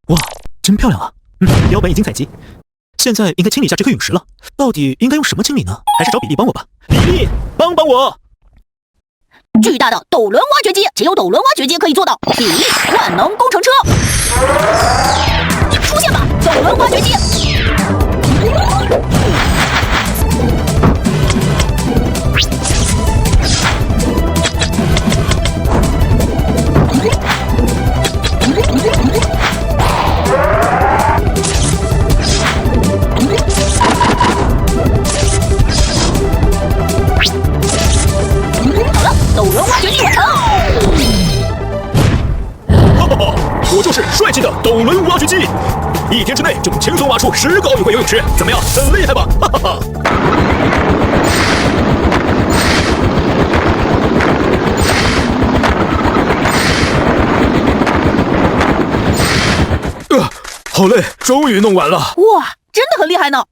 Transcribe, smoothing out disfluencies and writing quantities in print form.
哇，真漂亮啊！标本已经采集，现在应该清理一下这颗陨石了。到底应该用什么清理呢？还是找比利帮我吧。比利，帮帮我！巨大的斗轮挖掘机，只有斗轮挖掘机可以做到。比利，万能工程车，出现吧，斗轮挖掘机！斗轮挖掘机完成！哈哈哈！我就是帅气的斗轮挖掘机，1天之内就能轻松挖出10个奥运会游泳池，怎么样？很厉害吧？哈哈哈！好累，终于弄完了。哇，真的很厉害呢！